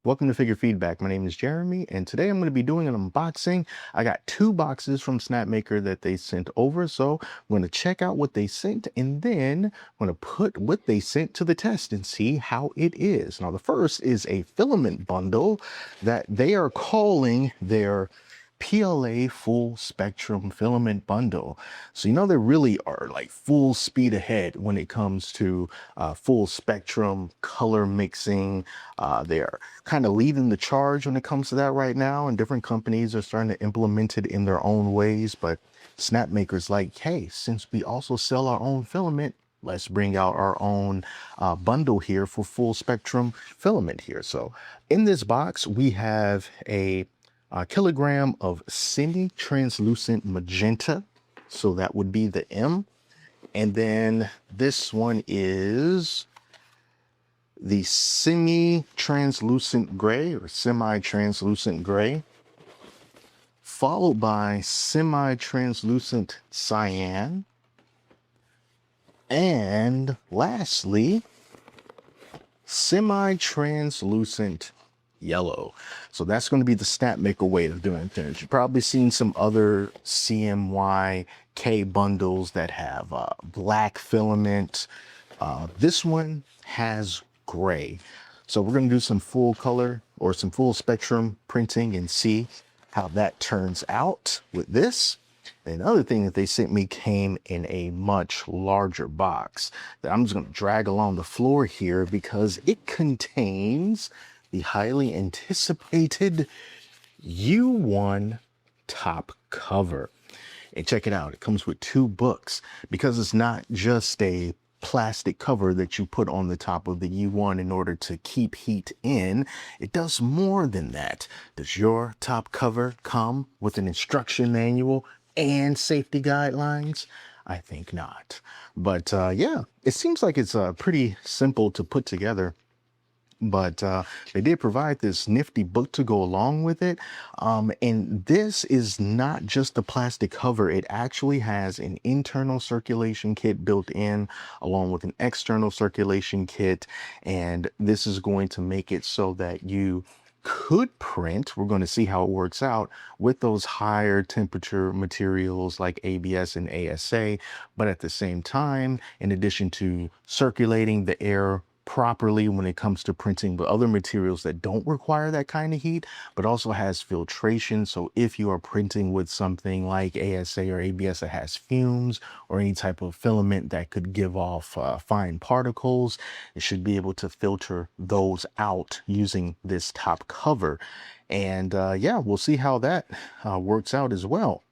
Welcome to Figure Feedback. My name is Jeremy, and today I'm going to be doing an unboxing. I got two boxes from Snapmaker that they sent over, so I'm going to check out what they sent, and then I'm going to put what they sent to the test and see how it is. Now, the first is a filament bundle that they are calling their PLA full spectrum filament bundle. So they really are like full speed ahead when it comes to full spectrum color mixing. They're kind of leading the charge when it comes to that right now, and different companies are starting to implement it in their own ways. But Snapmaker's like, hey, since we also sell our own filament, let's bring out our own bundle here for full spectrum filament here. So in this box, we have a kilogram of semi-translucent magenta. So that would be the M. And then this one is the semi-translucent gray or semi-translucent gray, followed by semi-translucent cyan. And lastly, semi-translucent yellow. So that's going to be the Snapmaker way of doing things. You've probably seen some other CMYK bundles that have black filament. This one has gray. So we're going to do some full color or some full spectrum printing and see how that turns out with this. Another thing that they sent me came in a much larger box that I'm just going to drag along the floor here because it contains the highly anticipated U1 top cover. And check it out, it comes with two books because it's not just a plastic cover that you put on the top of the U1 in order to keep heat in. It does more than that. Does your top cover come with an instruction manual and safety guidelines? I think not. But yeah, it seems like it's pretty simple to put together. But they did provide this nifty book to go along with it. And this is not just a plastic cover. It actually has an internal circulation kit built in along with an external circulation kit. And this is going to make it so that you could print, we're going to see how it works out with those higher temperature materials like ABS and ASA. But at the same time, in addition to circulating the air properly when it comes to printing with other materials that don't require that kind of heat, but also has filtration. So if you are printing with something like ASA or ABS that has fumes or any type of filament that could give off fine particles, it should be able to filter those out using this top cover. And yeah, we'll see how that works out as well.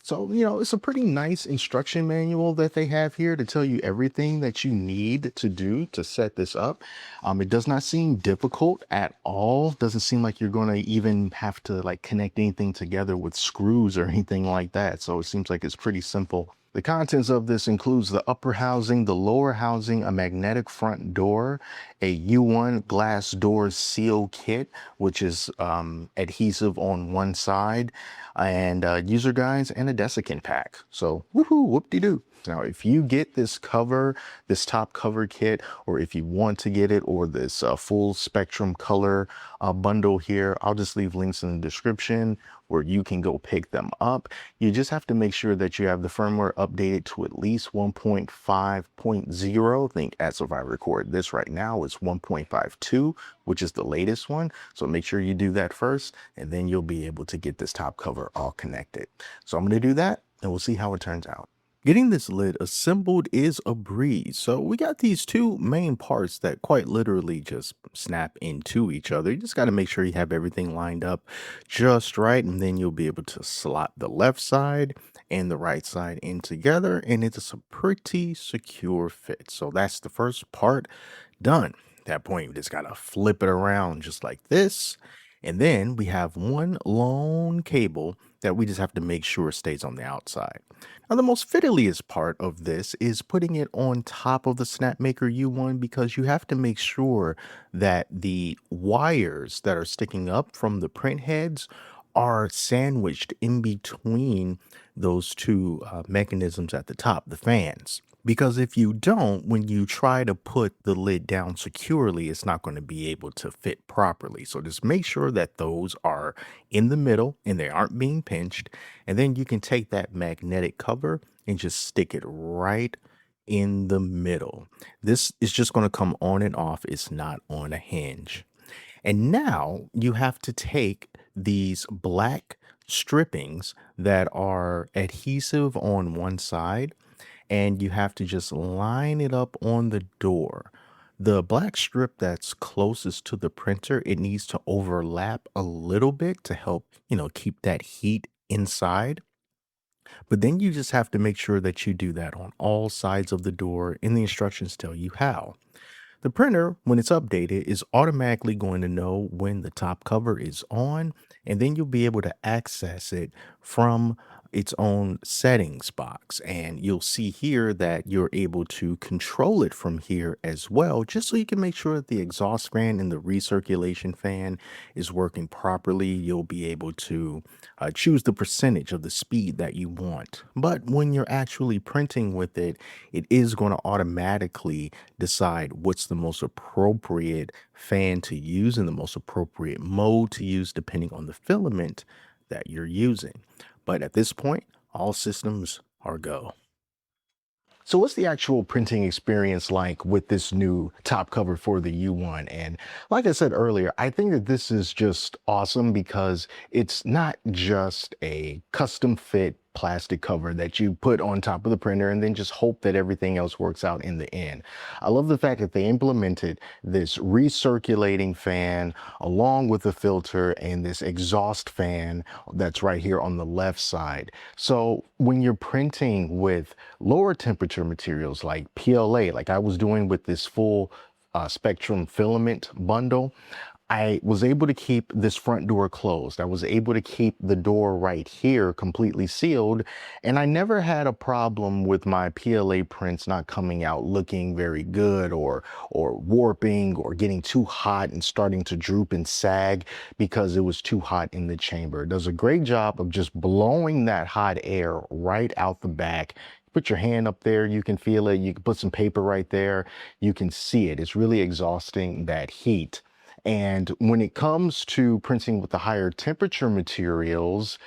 So, it's a pretty nice instruction manual that they have here to tell you everything that you need to do to set this up. It does not seem difficult at all. Doesn't seem like you're going to even have to like connect anything together with screws or anything like that. So it seems like it's pretty simple. The contents of this includes the upper housing, the lower housing, a magnetic front door, a U1 glass door seal kit, which is adhesive on one side, and user guides and a desiccant pack. So woohoo, whoop-de-doo. Now, if you get this cover, this top cover kit, or if you want to get it, or this full spectrum color bundle here, I'll just leave links in the description where you can go pick them up. You just have to make sure that you have the firmware updated to at least 1.5.0. I think as of I record this right now, it's 1.52, which is the latest one. So make sure you do that first, and then you'll be able to get this top cover all connected. So I'm going to do that, and we'll see how it turns out. Getting this lid assembled is a breeze. So we got these two main parts that quite literally just snap into each other. You just got to make sure you have everything lined up just right, and then you'll be able to slot the left side and the right side in together, and it's a pretty secure fit. So that's the first part done. At that point, you just got to flip it around just like this. And then we have one long cable that we just have to make sure stays on the outside. Now, the most fiddliest part of this is putting it on top of the Snapmaker U1 because you have to make sure that the wires that are sticking up from the print heads are sandwiched in between those two mechanisms at the top, the fans. Because if you don't, when you try to put the lid down securely, it's not going to be able to fit properly. So just make sure that those are in the middle and they aren't being pinched. And then you can take that magnetic cover and just stick it right in the middle. This is just going to come on and off. It's not on a hinge. And now you have to take these black strippings that are adhesive on one side and you have to just line it up on the door. The black strip that's closest to the printer, it needs to overlap a little bit to help, keep that heat inside. But then you just have to make sure that you do that on all sides of the door, and the instructions tell you how. The printer, when it's updated, is automatically going to know when the top cover is on, and then you'll be able to access it from its own settings box. And you'll see here that you're able to control it from here as well, just so you can make sure that the exhaust fan and the recirculation fan is working properly. You'll be able to choose the percentage of the speed that you want. But when you're actually printing with it, it is going to automatically decide what's the most appropriate fan to use and the most appropriate mode to use depending on the filament that you're using. But at this point, all systems are go. So what's the actual printing experience like with this new top cover for the U1? And like I said earlier, I think that this is just awesome because it's not just a custom fit plastic cover that you put on top of the printer and then just hope that everything else works out in the end. I love the fact that they implemented this recirculating fan along with the filter and this exhaust fan that's right here on the left side. So when you're printing with lower temperature materials like PLA, like I was doing with this full spectrum filament bundle, I was able to keep this front door closed. I was able to keep the door right here completely sealed. And I never had a problem with my PLA prints not coming out looking very good or warping or getting too hot and starting to droop and sag because it was too hot in the chamber. It does a great job of just blowing that hot air right out the back. Put your hand up there, you can feel it. You can put some paper right there. You can see it. It's really exhausting that heat. And when it comes to printing with the higher temperature materials,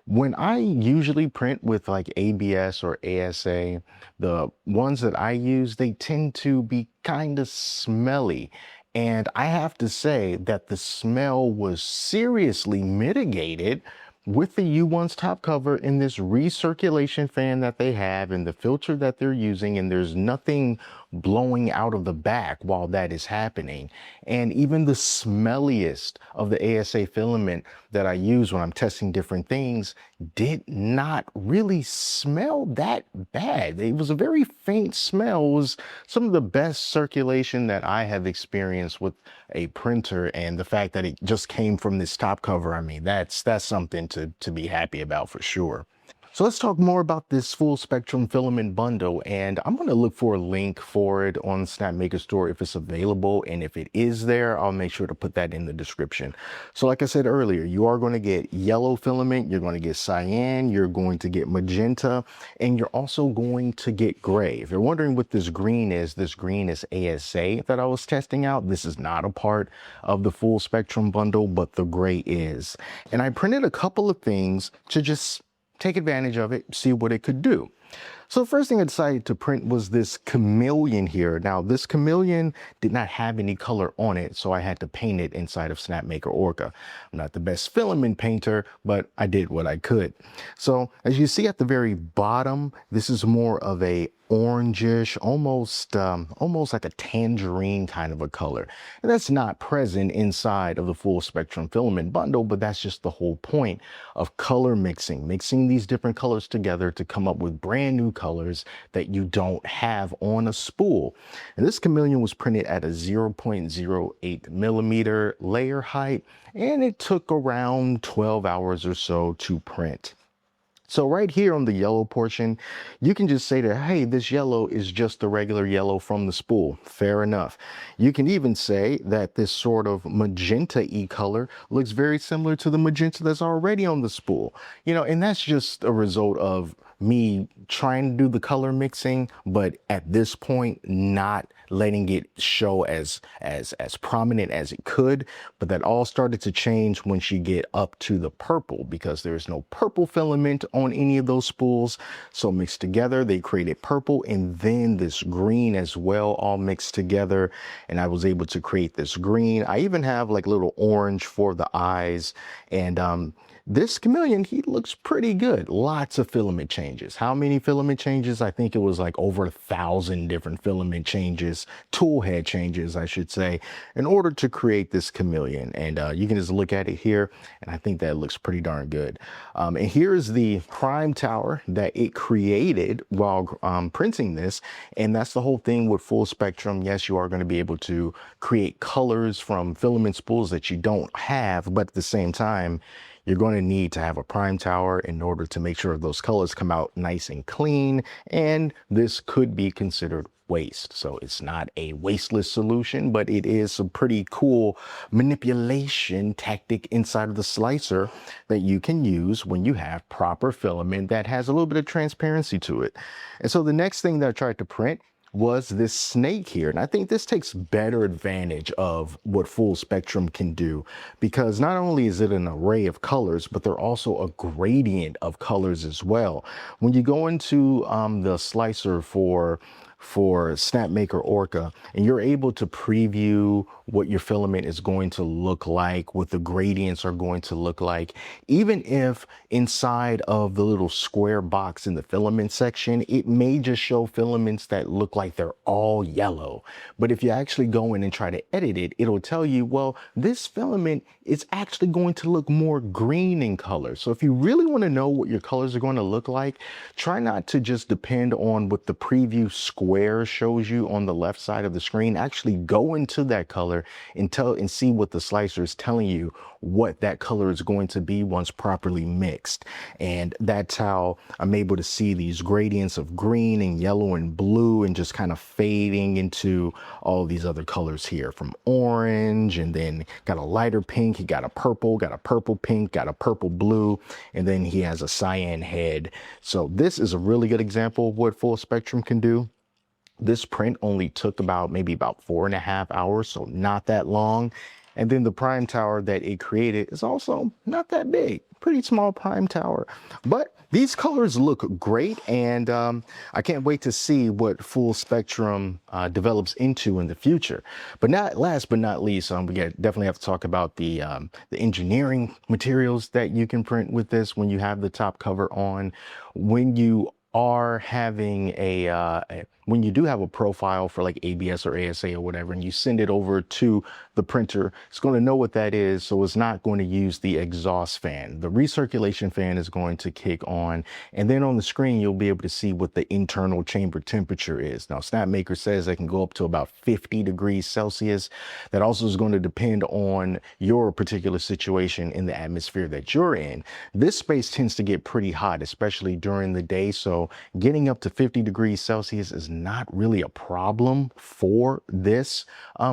when I usually print with like ABS or ASA, the ones that I use, they tend to be kind of smelly. And I have to say that the smell was seriously mitigated with the U1's top cover and this recirculation fan that they have and the filter that they're using, and there's nothing blowing out of the back while that is happening. And even the smelliest of the ASA filament that I use when I'm testing different things did not really smell that bad. It was a very faint smell. It was some of the best circulation that I have experienced with a printer, and the fact that it just came from this top cover, I mean, that's something to be happy about for sure. So let's talk more about this full spectrum filament bundle, and I'm going to look for a link for it on Snapmaker store if it's available, and if it is there, I'll make sure to put that in the description. So like I said earlier, you are going to get yellow filament, you're going to get cyan, you're going to get magenta, and you're also going to get gray. If you're wondering what this green is ASA that I was testing out. This is not a part of the full spectrum bundle, but the gray is. And I printed a couple of things to just take advantage of it, see what it could do. So the first thing I decided to print was this chameleon here. Now this chameleon did not have any color on it, so I had to paint it inside of Snapmaker Orca. I'm not the best filament painter, but I did what I could. So as you see at the very bottom, this is more of a orangish, almost like a tangerine kind of a color. And that's not present inside of the full spectrum filament bundle, but that's just the whole point of color mixing these different colors together to come up with brand new colors that you don't have on a spool. And this chameleon was printed at a 0.08 millimeter layer height, and it took around 12 hours or so to print. So right here on the yellow portion, you can just say that, hey, this yellow is just the regular yellow from the spool. Fair enough. You can even say that this sort of magenta-y color looks very similar to the magenta that's already on the spool. And that's just a result of me trying to do the color mixing, but at this point not letting it show as prominent as it could. But that all started to change when she get up to the purple, because there's no purple filament on any of those spools. So mixed together, they created purple and then this green as well, all mixed together. And I was able to create this green. I even have like little orange for the eyes. And this chameleon, he looks pretty good. Lots of filament changes. How many filament changes? I think it was like over 1,000 different filament changes, tool head changes, I should say, in order to create this chameleon. And you can just look at it here, and I think that looks pretty darn good. And here's the prime tower that it created while printing this. And that's the whole thing with full spectrum. Yes, you are going to be able to create colors from filament spools that you don't have, but at the same time, you're going to need to have a prime tower in order to make sure those colors come out nice and clean. And this could be considered waste. So it's not a wasteless solution, but it is a pretty cool manipulation tactic inside of the slicer that you can use when you have proper filament that has a little bit of transparency to it. And so the next thing that I tried to print was this snake here. And I think this takes better advantage of what full spectrum can do, because not only is it an array of colors, but they're also a gradient of colors as well. When you go into the slicer for Snapmaker Orca, and you're able to preview what your filament is going to look like, what the gradients are going to look like, even if inside of the little square box in the filament section, it may just show filaments that look like they're all yellow. But if you actually go in and try to edit it, it'll tell you, well, this filament is actually going to look more green in color. So if you really want to know what your colors are going to look like, try not to just depend on what the preview square shows you on the left side of the screen. Actually go into that color and see what the slicer is telling you what that color is going to be once properly mixed. And that's how I'm able to see these gradients of green and yellow and blue, and just kind of fading into all these other colors here, from orange, and then got a lighter pink, he got a purple pink, got a purple blue, and then he has a cyan head. So this is a really good example of what full spectrum can do. This print only took maybe about 4.5 hours, so not that long. And then the prime tower that it created is also not that big, pretty small prime tower. But these colors look great, and I can't wait to see what full spectrum develops into in the future. But last but not least, we definitely have to talk about the engineering materials that you can print with this when you have the top cover on. When you are having when you do have a profile for like ABS or ASA or whatever, and you send it over to the printer, it's going to know what that is. So it's not going to use the exhaust fan. The recirculation fan is going to kick on, and then on the screen, you'll be able to see what the internal chamber temperature is. Now, Snapmaker says it can go up to about 50 degrees Celsius. That also is going to depend on your particular situation in the atmosphere that you're in. This space tends to get pretty hot, especially during the day. So getting up to 50 degrees Celsius is not really a problem for this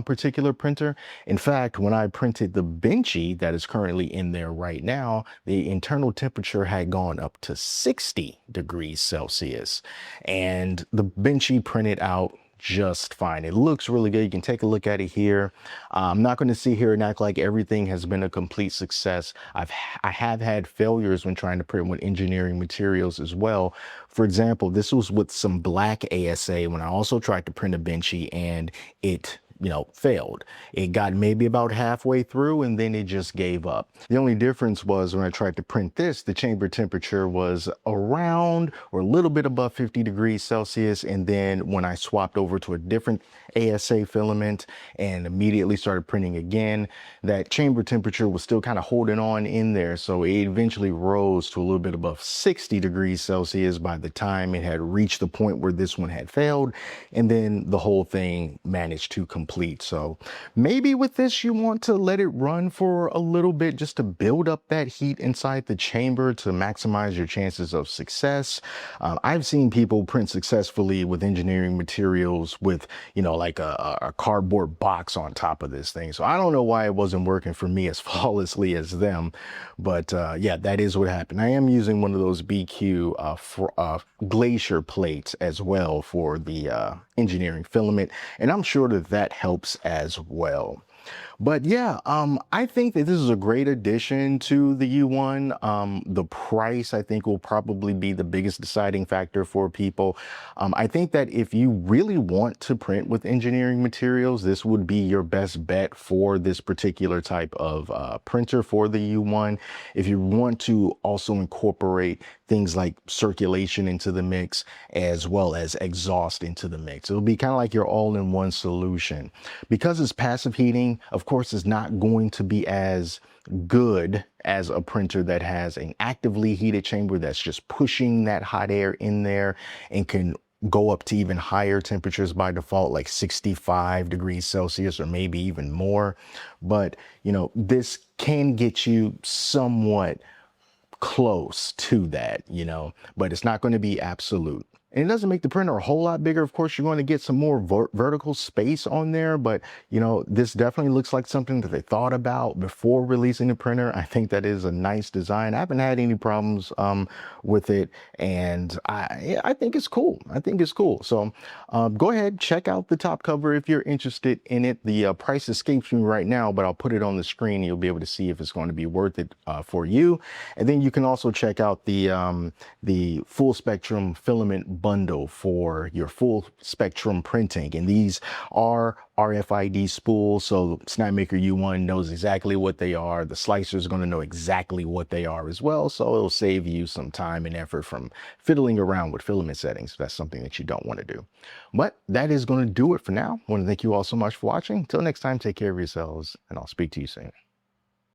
particular printer. In fact, when I printed the Benchy that is currently in there right now, the internal temperature had gone up to 60 degrees Celsius, and the Benchy printed out just fine. It looks really good. You can take a look at it here. I'm not going to sit here and act like everything has been a complete success. I have had failures when trying to print with engineering materials as well. For example, this was with some black ASA when I also tried to print a Benchy, and it failed. It got maybe about halfway through, and then it just gave up. The only difference was when I tried to print this, the chamber temperature was around or a little bit above 50 degrees Celsius. And then when I swapped over to a different ASA filament and immediately started printing again, that chamber temperature was still kind of holding on in there. So it eventually rose to a little bit above 60 degrees Celsius by the time it had reached the point where this one had failed. And then the whole thing managed to complete. So maybe with this, you want to let it run for a little bit just to build up that heat inside the chamber to maximize your chances of success. I've seen people print successfully with engineering materials with, like a cardboard box on top of this thing. So I don't know why it wasn't working for me as flawlessly as them. But yeah, that is what happened. I am using one of those BQ glacier plates as well for the engineering filament, and I'm sure that that helps as well. But yeah, I think that this is a great addition to the U1. The price, I think, will probably be the biggest deciding factor for people. I think that if you really want to print with engineering materials, this would be your best bet for this particular type of printer for the U1. If you want to also incorporate things like circulation into the mix as well as exhaust into the mix, it'll be kind of like your all-in-one solution. Because it's passive heating, of course, it's not going to be as good as a printer that has an actively heated chamber that's just pushing that hot air in there and can go up to even higher temperatures by default, like 65 degrees Celsius or maybe even more. But, this can get you somewhat close to that, but it's not going to be absolute. And it doesn't make the printer a whole lot bigger. Of course, you're going to get some more vertical space on there, but this definitely looks like something that they thought about before releasing the printer. I think that is a nice design. I haven't had any problems with it, and I think it's cool. I think it's cool. So go ahead, check out the top cover if you're interested in it. The price escapes me right now, but I'll put it on the screen and you'll be able to see if it's going to be worth it for you. And then you can also check out the full spectrum filament bundle for your full spectrum printing. And these are RFID spools, so Snapmaker U1 knows exactly what they are. The slicer is going to know exactly what they are as well, so it'll save you some time and effort from fiddling around with filament settings if that's something that you don't want to do. But that is going to do it for now. I want to thank you all so much for watching. Until next time, take care of yourselves, and I'll speak to you soon.